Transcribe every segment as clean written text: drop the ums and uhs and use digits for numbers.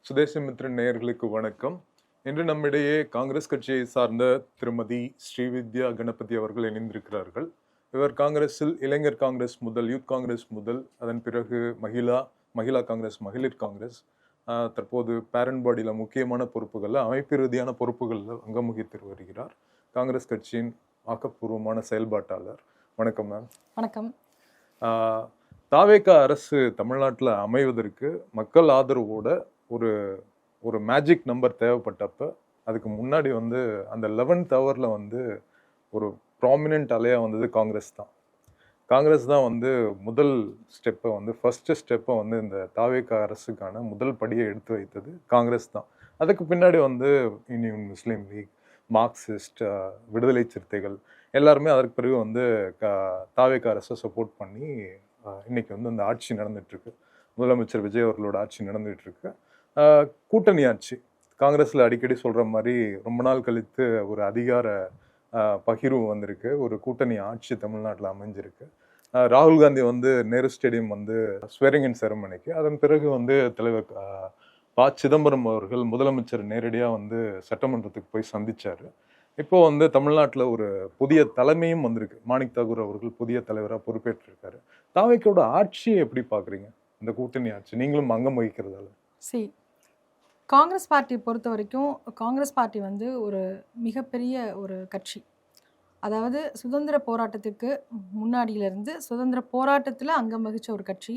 சுதேசமித்ரன் நேயர்களுக்கு வணக்கம். இன்று நம்மிடையே காங்கிரஸ் கட்சியை சார்ந்த திருமதி ஸ்ரீவித்யா கணபதி அவர்கள் இணைந்திருக்கிறார்கள். இவர் காங்கிரஸில் இளைஞர் காங்கிரஸ் முதல், யூத் காங்கிரஸ் முதல், அதன் பிறகு மகிழா காங்கிரஸ், மகளிர் காங்கிரஸ், தற்போது பேரண்ட் பாடியில முக்கியமான பொறுப்புகளில், அமைப்பு ரீதியான பொறுப்புகளில் அங்கம் வகித்து வருகிறார். காங்கிரஸ் கட்சியின் ஆக்கப்பூர்வமான செயல்பாட்டாளர். வணக்கம் மேம். வணக்கம். தாவேகா அரசு தமிழ்நாட்டில் அமைவதற்கு மக்கள் ஆதரவோட ஒரு ஒரு மேஜிக் நம்பர் தேவைப்பட்டப்ப, அதுக்கு முன்னாடி வந்து அந்த 11th ஹவரில் வந்து ஒரு ப்ராமினென்ட் அலையாக வந்தது காங்கிரஸ் தான். காங்கிரஸ் தான் வந்து முதல் ஸ்டெப்பை வந்து ஃபர்ஸ்ட் ஸ்டெப்பை வந்து இந்த தாவேகா அரசுக்கான முதல் படியை எடுத்து வைத்தது காங்கிரஸ் தான். அதுக்கு பின்னாடி வந்து யூனியன் முஸ்லீம் லீக், மார்க்சிஸ்ட், விடுதலை சிறுத்தைகள் எல்லாருமே அதற்கு பிறகு வந்து தாவேகா அரசை சப்போர்ட் பண்ணி இன்னைக்கு வந்து அந்த ஆட்சி நடந்துட்டுருக்கு. முதலமைச்சர் விஜய் அவர்களோட ஆட்சி நடந்துகிட்ருக்கு. கூட்டணி ஆட்சி. காங்கிரஸில் அடிக்கடி சொல்கிற மாதிரி ரொம்ப நாள் கழித்து ஒரு அதிகார பகிர்வு வந்திருக்கு. ஒரு கூட்டணி ஆட்சி தமிழ்நாட்டில் அமைஞ்சிருக்கு. ராகுல் காந்தி வந்து நேரு ஸ்டேடியம் வந்து ஸ்வேரிங் இன் செரமனிக்கு, அதன் பிறகு வந்து தலைவர் ப. சிதம்பரம் அவர்கள் முதலமைச்சர் நேரடியாக வந்து சட்டமன்றத்துக்கு போய் சந்திச்சார். இப்போ வந்து தமிழ்நாட்டில் ஒரு புதிய தலைமையும் வந்திருக்கு. மாணிக் தாகூர் அவர்கள் புதிய தலைவராக பொறுப்பேற்றிருக்காரு. தாவேக்காவோட ஆட்சியை எப்படி பார்க்குறீங்க? இந்த கூட்டணி ஆட்சி நீங்களும் அங்கம் வகிக்கிறதால. காங்கிரஸ் பார்ட்டியை பொறுத்த வரைக்கும் காங்கிரஸ் பார்ட்டி வந்து ஒரு மிகப்பெரிய ஒரு கட்சி. அதாவது சுதந்திர போராட்டத்திற்கு முன்னாடியிலிருந்து சுதந்திர போராட்டத்தில் அங்கம் வகித்த ஒரு கட்சி,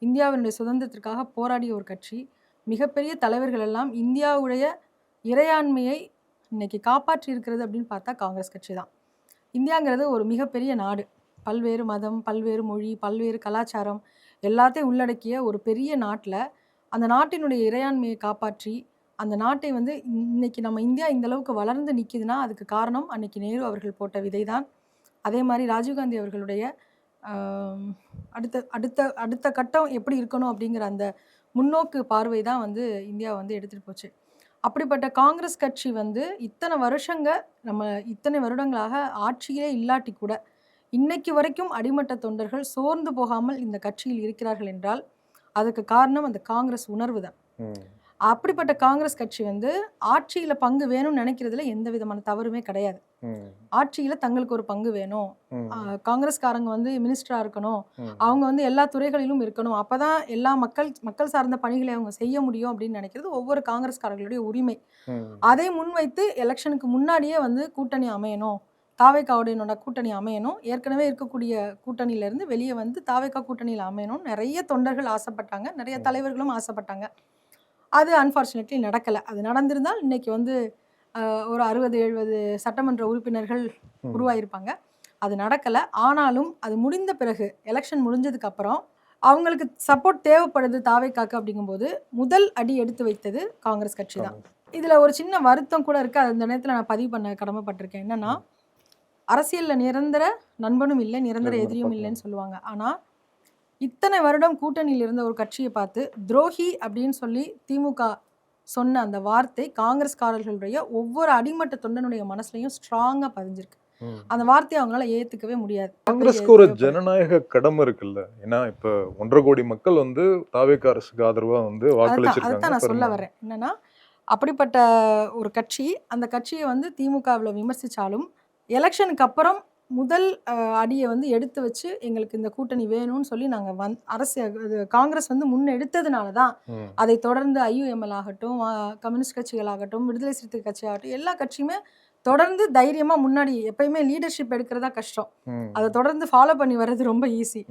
இந்தியாவினுடைய சுதந்திரத்திற்காக போராடிய ஒரு கட்சி. மிகப்பெரிய தலைவர்கள் எல்லாம் இந்தியாவுடைய இறையாண்மையை இன்னைக்கு காப்பாற்றி இருக்கிறது அப்படின்னு பார்த்தா காங்கிரஸ் கட்சி தான். இந்தியாங்கிறது ஒரு மிகப்பெரிய நாடு. பல்வேறு மதம், பல்வேறு மொழி, பல்வேறு கலாச்சாரம் எல்லாத்தையும் உள்ளடக்கிய ஒரு பெரிய நாட்டில் அந்த நாட்டினுடைய இறையாண்மையை காப்பாற்றி அந்த நாட்டை வந்து இன்னைக்கு நம்ம இந்தியா இந்த அளவுக்கு வளர்ந்து நிற்கிதுன்னா அதுக்கு காரணம் அன்னைக்கு நேரு அவர்கள் போட்ட விதை தான். அதே மாதிரி ராஜீவ்காந்தி அவர்களுடைய அடுத்த அடுத்த அடுத்த கட்டம் எப்படி இருக்கணும் அப்படிங்கிற அந்த முன்னோக்கு பார்வை தான் வந்து இந்தியா வந்து எடுத்துகிட்டு போச்சு. அப்படிப்பட்ட காங்கிரஸ் கட்சி வந்து இத்தனை வருடங்களாக ஆட்சியிலே இல்லாட்டி கூட இன்னைக்கு வரைக்கும் அடிமட்ட தொண்டர்கள் சோர்ந்து போகாமல் இந்த கட்சியில் இருக்கிறார்கள் என்றால் அதுக்கு காரணம் அந்த காங்கிரஸ் உணர்வு தான். அப்படிப்பட்ட காங்கிரஸ் கட்சி வந்து ஆட்சியில பங்கு வேணும்னு நினைக்கிறதுல எந்த விதமான தவறுமே கிடையாது. ஆட்சியில தங்களுக்கு ஒரு பங்கு வேணும், காங்கிரஸ்காரங்க வந்து மினிஸ்டரா இருக்கணும், அவங்க வந்து எல்லா துறைகளிலும் இருக்கணும், அப்பதான் எல்லா மக்கள் சார்ந்த பணிகளை அவங்க செய்ய முடியும் அப்படின்னு நினைக்கிறது ஒவ்வொரு காங்கிரஸ்காரர்களுடைய உரிமை. அதை முன்வைத்து எலெக்ஷனுக்கு முன்னாடியே வந்து கூட்டணி அமையணும், தாவேகாவோட கூட்டணி அமையணும், ஏற்கனவே இருக்கக்கூடிய கூட்டணியில இருந்து வெளியே வந்து தாவேகா கூட்டணியில் அமையணும் நிறைய தொண்டர்கள் ஆசைப்பட்டாங்க, நிறைய தலைவர்களும் ஆசைப்பட்டாங்க. அது அன்ஃபார்ச்சுனேட்லி நடக்கலை. அது நடந்திருந்தால் இன்னைக்கு வந்து ஒரு 60-70 சட்டமன்ற உறுப்பினர்கள் உருவாயிருப்பாங்க. அது நடக்கலை. ஆனாலும் அது முடிந்த பிறகு எலெக்ஷன் முடிஞ்சதுக்கு அப்புறம் அவங்களுக்கு சப்போர்ட் தேவைப்படுது தாவேகாக்கு அப்படிங்கும்போது முதல் அடி எடுத்து வைத்தது காங்கிரஸ் கட்சி தான். இதில் ஒரு சின்ன வருத்தம் கூட இருக்குது. அந்த நேரத்தில் நான் பதிவு பண்ண கடமைப்பட்டிருக்கேன். என்னன்னா, அரசியலில் நிரந்தர நண்பனும் இல்லை, நிரந்தர எதிரியும் இல்லைன்னு சொல்லுவாங்க. ஆனால் இத்தனை வருடம் கூட்டணியில் இருந்த ஒரு கட்சியை பார்த்து துரோகி அப்படின்னு சொல்லி திமுக சொன்ன அந்த வார்த்தை காங்கிரஸ்காரர்களுடைய ஒவ்வொரு அடிமட்ட தொண்டனுடைய மனசுலையும் ஸ்ட்ராங்கா பதிஞ்சிருக்கு. அந்த வார்த்தையை அவங்களால ஏத்துக்கவே முடியாது. காங்கிரஸ்க்கு ஒரு ஜனநாயக கடமை இருக்குல்ல. ஏன்னா இப்ப 1.5 கோடி மக்கள் வந்து தாவேகா அரசுக்கு ஆதரவா வந்து வாக்களிச்சிருக்காங்க. அதான் நான் சொல்ல வரேன். என்னன்னா, அப்படிப்பட்ட ஒரு கட்சி, அந்த கட்சியை வந்து திமுகவில் விமர்சிச்சாலும் எலெக்ஷனுக்கு அப்புறம் முதல் அடியை வந்து எடுத்து வச்சு எங்களுக்கு இந்த கூட்டணி வேணும்னு சொல்லி நாங்கள் காங்கிரஸ் வந்து முன்னெடுத்ததுனால தான் அதை தொடர்ந்து IUML ஆகட்டும், கம்யூனிஸ்ட் கட்சிகள் ஆகட்டும், விடுதலை சிறுத்தை கட்சி ஆகட்டும், எல்லா கட்சியுமே தொடர்ந்து தைரியமாக முன்னாடி எப்பயுமே லீடர்ஷிப் எடுக்கிறதா கஷ்டம், அதை தொடர்ந்து ஃபாலோ பண்ணி வர்றது ரொம்ப ஈஸி.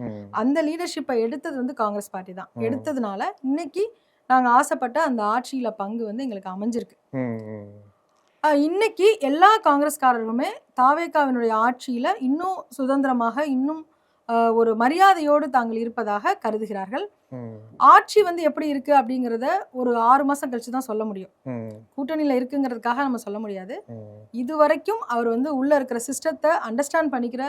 அந்த லீடர்ஷிப்பை எடுத்தது வந்து காங்கிரஸ் பார்ட்டி தான். எடுத்ததுனால இன்னைக்கு நாங்கள் ஆசைப்பட்ட அந்த ஆட்சியில் பங்கு வந்து எங்களுக்கு அமைஞ்சிருக்கு. இன்னைக்கு எல்லா காங்கிரஸ்காரர்களுமே தாவேகாவினுடைய ஆட்சியில இன்னும் சுதந்திரமாக, இன்னும் ஒரு மரியாதையோடு தாங்கள் இருப்பதாக கருதுகிறார்கள். ஆட்சி வந்து எப்படி இருக்கு அப்படிங்கிறத ஒரு 6 மாசம் கழிச்சு தான் சொல்ல முடியும். கூட்டணியில இருக்குங்கிறதுக்காக நம்ம சொல்ல முடியாது. இது வரைக்கும் அவர் வந்து உள்ள இருக்கிற சிஸ்டத்தை அண்டர்ஸ்டாண்ட் பண்ணிக்கிற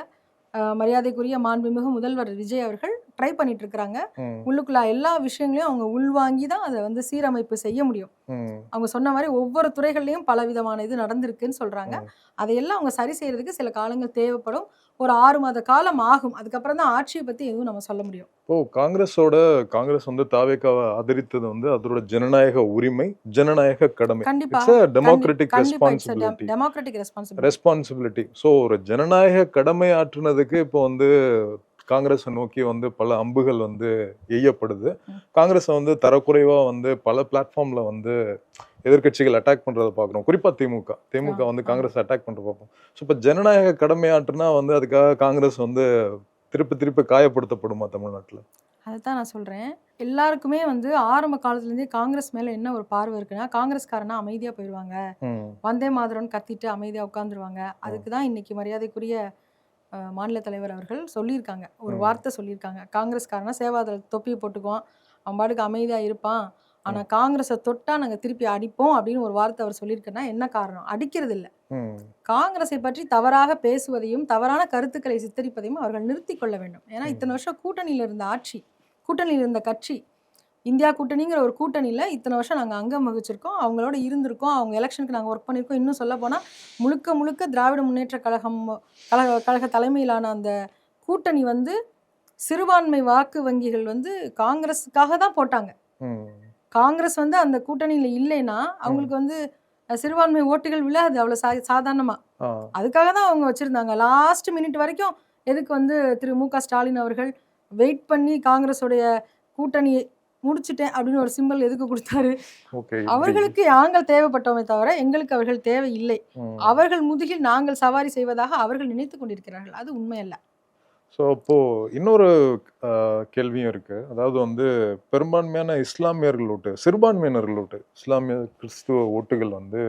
மரியாதைக்குரிய மாண்புமிகு முதல்வர் விஜய் அவர்கள் ட்ரை பண்ணிட்டு இருக்கிறாங்க. ம், உள்ளுக்குள்ள எல்லா விஷயங்களையும் அவங்க உள்வாங்கி தான் அதை வந்து சீரமைப்பு செய்ய முடியும். ம், அவங்க சொன்ன மாதிரி ஒவ்வொரு துறைகள்லையும் பலவிதமான இது நடந்திருக்குன்னு சொல்றாங்க. ம். அதையெல்லாம் அவங்க சரி செய்யறதுக்கு சில காலங்கள் தேவைப்படும். ஒரு 6 மாத காலம் ஆகும். அதுக்கப்புறம் தான் ஆட்சியை பத்தி எதுவும் நம்ம சொல்ல முடியும். இப்போ காங்கிரஸ் வந்து தாவேக்காவை ஆதரித்தது வந்து அதோட ஜனநாயக உரிமை, ஜனநாயக கடமை. கண்டிப்பா இட்ஸ் அ டெமோக்ராட்டிக் கண்டிப்பா it's responsibility. Democratic responsibility. Responsibility. So ஒரு ஜனநாயக கடமை ஆற்றுனதுக்கு இப்போ வந்து காங்கிரஸை நோக்கி வந்து பல அம்புகள் வந்து எய்யப்படுது. ம். காங்கிரஸை வந்து தரக்குறைவா வந்து பல பிளாட்ஃபார்ம்ல வந்து எதிர்க்கட்சிகள் அட்டாக் பண்றதை பார்க்குறோம். குறிப்பா திமுக வந்து ஆமா. காங்கிரஸ் அட்டாக் பண்றத பார்ப்போம். ஸோ இப்போ ஜனநாயக கடமையாற்றுனா வந்து அதுக்காக காங்கிரஸ் வந்து திருப்பி திருப்பி காயப்படுத்தப்படுமா தமிழ்நாட்டுல? அதுதான் நான் சொல்றேன். எல்லாருக்குமே வந்து ஆரம்ப காலத்துலேருந்தே காங்கிரஸ் மேல என்ன ஒரு பார்வை இருக்குன்னா, காங்கிரஸ்காரனா அமைதியா போயிருவாங்க. ம், வந்தே மாதரம்னு கத்திட்டு அமைதியா உட்காந்துருவாங்க. அதுக்கு தான் இன்னைக்கு மரியாதைக்குரிய மாநில தலைவர் அவர்கள் சொல்லியிருக்காங்க. ஒரு ம், வார்த்தை சொல்லியிருக்காங்க. காங்கிரஸ்காரனா சேவாதள தொப்பியை போட்டுக்குவான். அவன் பாட்டுக்கு அமைதியா இருப்பான். ஆனா ம், காங்கிரஸை தொட்டா நாங்க திருப்பி அடிப்போம் அப்படின்னு ஒரு வார்த்தை அவர் சொல்லியிருக்கேன்னா என்ன காரணம்? அடிக்கிறது இல்ல. ம், காங்கிரஸை பற்றி தவறாக பேசுவதையும், தவறான கருத்துக்களை சித்தரிப்பதையும் அவர்கள் நிறுத்திக் கொள்ள வேண்டும். ஏன்னா இத்தனை ம். வருஷம் கூட்டணியில இருந்த ஆட்சி, கூட்டணியில இருந்த கட்சி, இந்தியா கூட்டணிங்கிற ஒரு கூட்டணியில இத்தனை வருஷம் நாங்க அங்கம் வகிச்சிருக்கோம். அவங்களோட இருந்திருக்கோம். அவங்க எலெக்ஷனுக்கு நாங்க ஒர்க் பண்ணியிருக்கோம். இன்னும் சொல்லப்போனா முழுக்க முழுக்க திராவிட முன்னேற்ற கழக தலைமையிலான அந்த கூட்டணி வந்து சிறுபான்மை வாக்கு வங்கிகள் வந்து காங்கிரஸுக்காக தான் போட்டாங்க. ம், காங்கிரஸ் வந்து அந்த கூட்டணியில இல்லைன்னா அவங்களுக்கு வந்து சிறுபான்மை ஓட்டுகள் விழாது அவ்வளவு சாதாரணமா. ஆ, அதுக்காக தான் அவங்க வச்சிருந்தாங்க. லாஸ்ட் மினிட் வரைக்கும் எதுக்கு வந்து திரு மு.க. ஸ்டாலின் அவர்கள் வெயிட் பண்ணி காங்கிரஸோடைய கூட்டணியை முடிச்சுட்டேன் அப்படின்னு ஒரு சிம்பல் எதுக்கு கொடுத்தாரு? ஓகே. அவர்களுக்கு நாங்கள் தேவைப்பட்டோமே தவிர எங்களுக்கு அவர்கள் தேவை இல்லை. ம். அவர்கள் முதுகில் நாங்கள் சவாரி செய்வதாக அவர்கள் நினைத்துக் கொண்டிருக்கிறார்கள். அது உண்மையல்ல. ஸோ அப்போ இன்னொரு கேள்வியும் இருக்கு. அதாவது வந்து பெரும்பான்மையான இஸ்லாமியர்கள் ஓட்டு, சிறுபான்மையினர்கள் ஓட்டு, இஸ்லாமிய கிறிஸ்துவ ஓட்டுகள் வந்து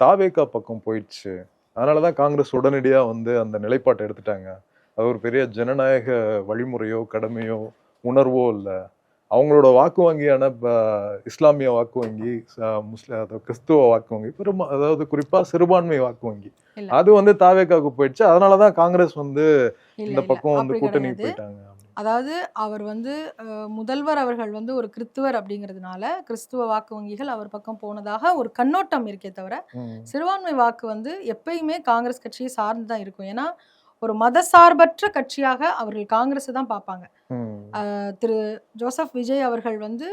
தாவேகா பக்கம் போயிடுச்சு. அதனால தான் காங்கிரஸ் உடனடியா வந்து அந்த நிலைப்பாட்டை எடுத்துட்டாங்க. அது ஒரு பெரிய ஜனநாயக வழிமுறையோ, கடமையோ, உணர்வோ இல்ல. அவங்களோட வாக்கு வங்கியான இஸ்லாமிய வாக்கு வங்கி, அதாவது கிறிஸ்துவ வாக்கு வங்கி, அதாவது குறிப்பா சிறுபான்மை வாக்கு வங்கி. இல்ல அது வந்து தாவேகாவுக்கு போயிடுச்சு. அதனால தான் காங்கிரஸ் வந்து இல்ல இந்த இல்ல பக்கம் வந்து அப்படி கூட்டணிக்கு கிடையாது. போயிட்டாங்க. அதாவது அவர் வந்து முதல்வர் அவர்கள் வந்து ஒரு கிறிஸ்துவர் அப்படிங்கிறதுனால கிறிஸ்துவ வாக்கு வங்கிகள் அவர் பக்கம் போனதாக ஒரு கண்ணோட்டம் இருக்கே தவிர ம், சிறுபான்மை வாக்கு வந்து எப்பயுமே காங்கிரஸ் கட்சியை சார்ந்து தான் இருக்கும். ஏன்னா ஒரு மதசார்பற்ற கட்சியாக அவர்கள் காங்கிரஸ் தான் பார்ப்பாங்க. ம், திரு ஜோசப் விஜய் அவர்கள் வந்து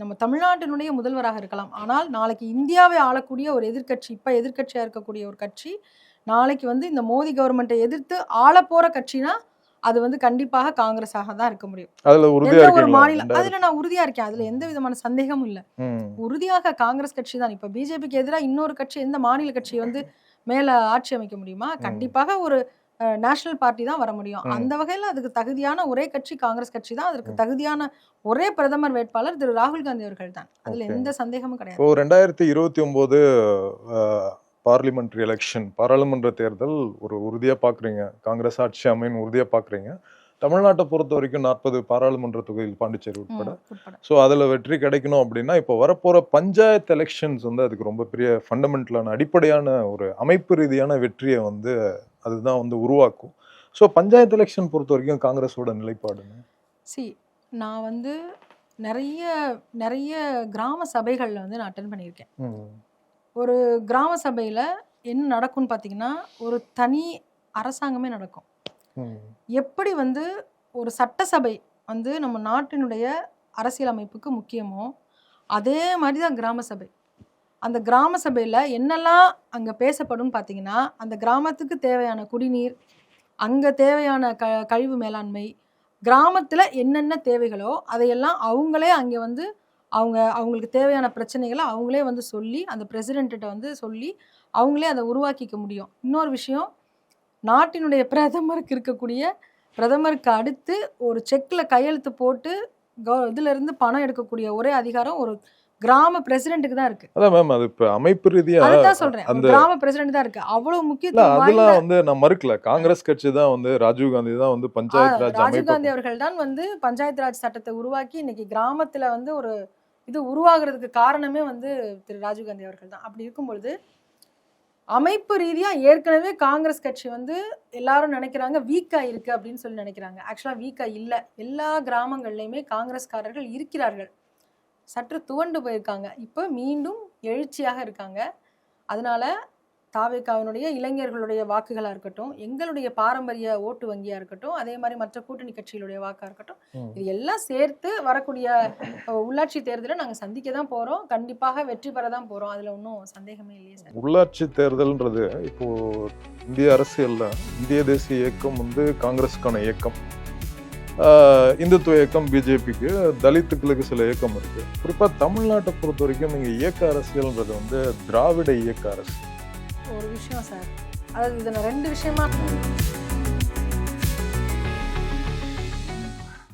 நம்ம தமிழ்நாட்டினுடைய முதல்வராக இருக்கலாம். ஆனால் நாளைக்கு இந்தியாவை ஆளக்கூடிய ஒரு எதிர்க்கட்சி, இப்ப எதிர்க்கட்சியா இருக்கக்கூடிய ஒரு கட்சி நாளைக்கு வந்து இந்த மோடி கவர்மெண்ட்டை எதிர்த்து ஆள போற கட்சினா அது வந்து கண்டிப்பாக காங்கிரஸாக தான் இருக்க முடியும். அதுல உறுதியா எந்த ஒரு இருக்கீங்களா? மாநிலம் அதுல நான் உறுதியா இருக்கேன். அதுல எந்த விதமான சந்தேகமும் இல்ல. ம், உறுதியாக காங்கிரஸ் கட்சி தான். இப்ப பிஜேபிக்கு எதிரா இன்னொரு கட்சி எந்த மாநில கட்சி வந்து மேல ஆட்சி அமைக்க முடியுமா? ம், கண்டிப்பாக ஒரு நேஷனல் பார்ட்டி தான் வர முடியும். ம், அந்த வகையில அதுக்கு தகுதியான ஒரே கட்சி காங்கிரஸ் கட்சி தான். அதற்கு ம். தகுதியான ஒரே பிரதமர் வேட்பாளர் திரு ராகுல் காந்தி அவர்கள் தான். அதுல ஓகே. எந்த சந்தேகமும் கிடையாது. இப்போ 2029 பார்லிமெண்ட்ரி எலெக்ஷன், பாராளுமன்ற தேர்தல் ஒரு உறுதியா பார்க்குறீங்க. காங்கிரஸ் ஆட்சி அமையும் உறுதியா பார்க்குறீங்க. தமிழ்நாட்டை பொறுத்த வரைக்கும் 40 பாராளுமன்ற தொகுதிகள் பாண்டிச்சேரி உட்பட. உட்பட. ஸோ அதில் வெற்றி கிடைக்கணும் அப்படின்னா இப்போ வரப்போகிற பஞ்சாயத்து எலெக்ஷன்ஸ் வந்து அதுக்கு ரொம்ப பெரிய ஃபண்டமெண்டலான அடிப்படையான ஒரு அமைப்பு ரீதியான வெற்றியை வந்து அதுதான் வந்து உருவாக்கும். ஸோ பஞ்சாயத்து எலெக்ஷன் பொறுத்த வரைக்கும் காங்கிரஸோட நிலைப்பாடுங்க. சி நான் வந்து நிறைய நிறைய கிராம சபைகள்ல வந்து நான் அட்டன் பண்ணியிருக்கேன். ம், ஒரு கிராம சபையில என்ன நடக்கும்னு பார்த்தீங்கன்னா, ஒரு தனி அரசாங்கமே நடக்கும். ம், எப்படி வந்து ஒரு சட்டசபை வந்து நம்ம நாட்டினுடைய அரசியலமைப்புக்கு முக்கியமோ, அதே மாரி தான் கிராம சபை. அந்த கிராம சபையில என்னெல்லாம் அங்க பேசப்படும்னு பார்த்தீங்கன்னா, அந்த கிராமத்துக்கு தேவையான குடிநீர், அங்க தேவையான கழிவு மேலாண்மை, கிராமத்துல என்னென்ன தேவைகளோ, அதையெல்லாம் அவங்களே அங்கே வந்து அவங்களுக்கு தேவையான பிரச்சனைகள அவங்களே வந்து சொல்லி, அந்த பிரசிடென்ட்ட்ட வந்து சொல்லி, அவங்களே அத உருவாக்கிக்க முடியும். இன்னொரு விஷயம், நாட்டினுடைய பிரதமருக்கு இருக்கக்கூடிய பிரதமருக்கு அடுத்து ஒரு செக்ல கையெழுத்து போட்டு இதிலிருந்து பணம் எடுக்கக்கூடிய ஒரே அதிகாரம் ஒரு கிராம பிரசிடென்ட்க்கு தான் இருக்கு. அதான் மேம், அது இப்போ அமைப்பு ரீதியா அதுதான் சொல்றேன். ஒரு அந்த கிராம பிரசிடென்ட் தான் இருக்கு. அவ்வளவு இல்ல முக்கியத்துவம் வாய்ந்த அதெல்லாம் வந்து நான் மறுக்கல. காங்கிரஸ் கட்சி தான் வந்து ராஜீவ் காந்தி தான் வந்து பஞ்சாயத்து ராஜ் ராஜீவ் காந்தி அமைப்பு. அவர்கள் தான் வந்து பஞ்சாயத்து ராஜ் சட்டத்தை உருவாக்கி இன்னைக்கு கிராமத்துல வந்து ஒரு இது உருவாகிறதுக்கு காரணமே வந்து திரு ராஜீவ் காந்தி அவர்கள் தான். அப்படி இருக்கும் பொழுது அமைப்பு ரீதியா ஏற்கனவே காங்கிரஸ் கட்சி வந்து எல்லாரும் நினைக்கிறாங்க வீக்கா இருக்கு அப்படின்னு சொல்லி நினைக்கிறாங்க. ஆக்சுவலா வீக்கா இல்ல. எல்லா கிராமங்கள்லயுமே காங்கிரஸ்காரர்கள் இருக்கிறார்கள். சற்று துவண்டு போயிருக்காங்க. இப்போ மீண்டும் எழுச்சியாக இருக்காங்க. அதனால தாவேகாவினுடைய இளைஞர்களுடைய வாக்குகளா இருக்கட்டும், எங்களுடைய பாரம்பரிய ஓட்டு வங்கியா இருக்கட்டும், அதே மாதிரி மற்ற கூட்டணி கட்சிகளுடைய வாக்கா இருக்கட்டும், இது எல்லாம் சேர்த்து வரக்கூடிய உள்ளாட்சி தேர்தலை நாங்க சந்திக்க தான் போறோம். கண்டிப்பாக வெற்றி பெற தான் போறோம். அதுல ஒன்றும் சந்தேகமே இல்லையே சார். உள்ளாட்சி தேர்தல்ன்றது இப்போ இந்திய அரசியல்ல இந்திய தேசிய இயக்கம் வந்து காங்கிரஸுக்கான இயக்கம், இந்துத்துவ இயக்கம் பிஜேபிக்கு, தலித்துக்களுக்கு சில இயக்கம் இருக்கு. குறிப்பா தமிழ்நாட்டை பொறுத்த வரைக்கும் நீங்க இயக்க அரசியல்ன்றது வந்து திராவிட இயக்க அரசு ஒரு விஷயம் சார், அதாவது இதை நான் 2 விஷயமா